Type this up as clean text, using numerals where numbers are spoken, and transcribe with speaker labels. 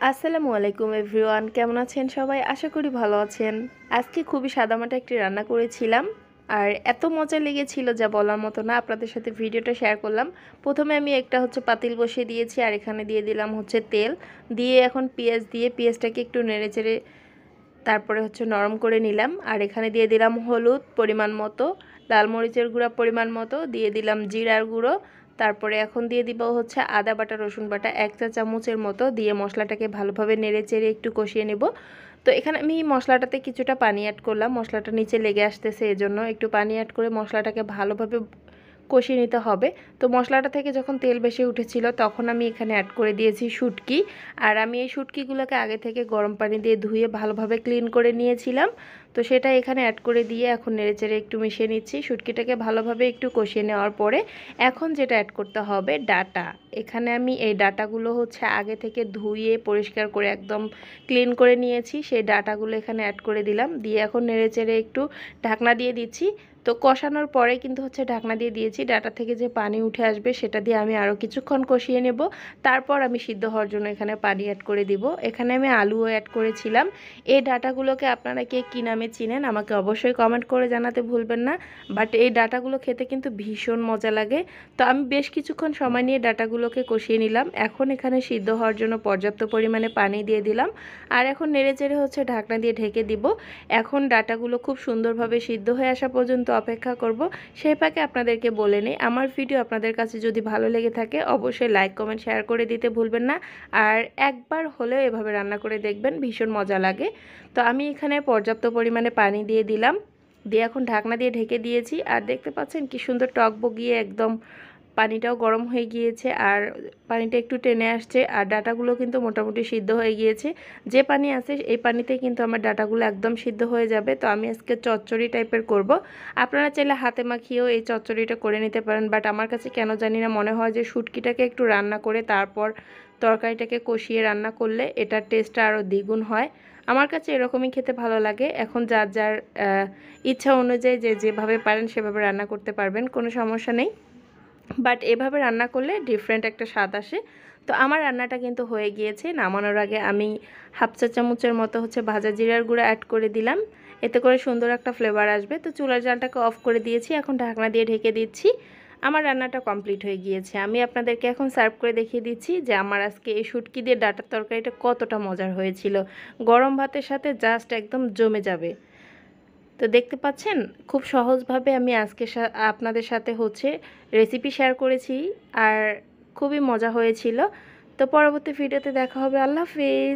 Speaker 1: আসসালামু আলাইকুম এভরিওয়ান, কেমন আছেন সবাই? আশা করি ভালো আছেন। আজকে খুবই সাদামাটা একটি রান্না করেছিলাম আর এত মজা লেগেছিল যা বলার মতো না। আপনাদের সাথে ভিডিওটা শেয়ার করলাম। প্রথমে আমি একটা পাতিল বসিয়ে দিয়েছি আর এখানে দিয়ে দিলাম তেল দিয়ে এখন পেঁয়াজ দিয়ে পেঁয়াজটাকে একটু নেড়েচেড়ে তারপরে নরম করে নিলাম। আর এখানে দিয়ে দিলাম হলুদ পরিমাণ মতো, লাল মরিচের গুঁড়া পরিমাণ মতো, দিয়ে দিলাম জিরার গুঁড়ো। তারপরে এখন দিয়ে দিব আদা বাটা রসুন বাটা 1 চা চামচের মতো, দিয়ে মশলাটাকে ভালোভাবে নেড়েচেড়ে একটু কষিয়ে নেব। তো এখানে আমি মশলাটাতে কিছুটা পানি অ্যাড করলাম, মশলাটা নিচে লেগে আসতেছে, এজন্য একটু পানি অ্যাড করে মশলাটাকে ভালোভাবে কষিয়ে নিতে হবে। তো মশলাটা থেকে যখন তেল বেশি উঠেছিল তখন আমি এখানে অ্যাড করে দিয়েছি শুটকি। আর আমি এই শুটকিগুলোকে আগে থেকে গরম পানি দিয়ে ধুয়ে ভালোভাবে ক্লিন করে নিয়েছিলাম। তো সেটা এখানে অ্যাড করে দিয়ে এখন নেড়েচেড়ে একটু মিশিয়ে নিচ্ছি। শুটকিটাকে ভালোভাবে একটু কষিয়ে নেওয়ার পরে এখন যেটা অ্যাড করতে হবে ডাটা। এখানে আমি এই ডাটাগুলো আগে থেকে ধুয়ে পরিষ্কার করে একদম ক্লিন করে নিয়েছি, সেই ডাটাগুলো এখানে অ্যাড করে দিলাম, দিয়ে এখন নেড়েচেড়ে একটু ঢাকনা দিয়ে দিচ্ছি। তো কষানোর পরে কিন্তু ঢাকনা দিয়ে দিয়েছি, ডাটা থেকে যে পানি উঠে আসবে সেটা দিয়ে আমি আরও কিছুক্ষণ কষিয়ে নেব। তারপর আমি সিদ্ধ হওয়ার জন্য এখানে পানি অ্যাড করে দিব। এখানে আমি আলুও অ্যাড করেছিলাম। এই ডাটাগুলোকে আপনারা কে কী নামে চিনেন আমাকে অবশ্যই কমেন্ট করে জানাতে ভুলবেন না। বাট এই ডাটাগুলো খেতে কিন্তু ভীষণ মজা লাগে। তো আমি বেশ কিছুক্ষণ সময় নিয়ে ডাটাগুলোকে কষিয়ে নিলাম। এখন এখানে সিদ্ধ হওয়ার জন্য পর্যাপ্ত পরিমাণে পানি দিয়ে দিলাম আর এখন নেড়েচেড়ে ঢাকনা দিয়ে ঢেকে দিব। এখন ডাটাগুলো খুব সুন্দরভাবে সিদ্ধ হয়ে আসা পর্যন্ত অপেক্ষা করব। সেই ফাঁকে আপনাদেরকে বলে নিই, আমার ভিডিও আপনাদের কাছে যদি ভালো লেগে থাকে অবশ্যই লাইক কমেন্ট শেয়ার করে দিতে ভুলবেন না। আর একবার হলেও এভাবে রান্না করে দেখবেন, ভীষণ মজা লাগে। তো আমি এখানে পর্যাপ্ত পরিমাণে পানি দিয়ে দিলাম, দিয়ে এখন ঢাকনা দিয়ে ঢেকে দিয়েছি। আর দেখতে পাচ্ছেন কি সুন্দর টক বগিয়ে একদম পানিটাও গরম হয়ে গিয়েছে আর পানিটা একটু টেনে আসছে আর ডাটাগুলো কিন্তু মোটামুটি সিদ্ধ হয়ে গিয়েছে। যে পানি আছে এই পানিতে কিন্তু আমার ডাটাগুলো একদম সিদ্ধ হয়ে যাবে। তো আমি আজকে চচ্চড়ি টাইপের করব। আপনারা চাইলে হাতে মাখিয়েও এই চচ্চড়িটা করে নিতে পারেন, বাট আমার কাছে কেন জানি না মনে হয় যে শুটকিটাকে একটু রান্না করে তারপর তরকারিটাকে কষিয়ে রান্না করলে এটার টেস্টটা আরও দ্বিগুণ হয়। আমার কাছে এরকমই খেতে ভালো লাগে। এখন যার যার ইচ্ছা অনুযায়ী যে যেভাবে পারেন সেভাবে রান্না করতে পারবেন, কোনো সমস্যা নেই। বাট এভাবে রান্না করলে ডিফারেন্ট একটা স্বাদ আসে। তো আমার রান্নাটা কিন্তু হয়ে গিয়েছে। নামানোর আগে আমি হাফ চা চামচের মতো ভাজা জিরার গুঁড়া অ্যাড করে দিলাম, এতে করে সুন্দর একটা ফ্লেভার আসবে। তো চুলার জালটাকে অফ করে দিয়েছি, এখন ঢাকনা দিয়ে ঢেকে দিচ্ছি। আমার রান্নাটা কমপ্লিট হয়ে গিয়েছে। আমি আপনাদেরকে এখন সার্ভ করে দেখিয়ে দিচ্ছি যে আমার আজকে এই শুটকি দিয়ে ডাটার তরকারিটা কতটা মজার হয়েছিল। গরম ভাতের সাথে জাস্ট একদম জমে যাবে। তো দেখতে পাচ্ছেন খুব সহজভাবে আমি আজকে আপনাদের সাথে রেসিপি শেয়ার করেছি আর খুবই মজা হয়েছিল। তো পরবর্তী ভিডিওতে দেখা হবে। আল্লাহ হাফেজ।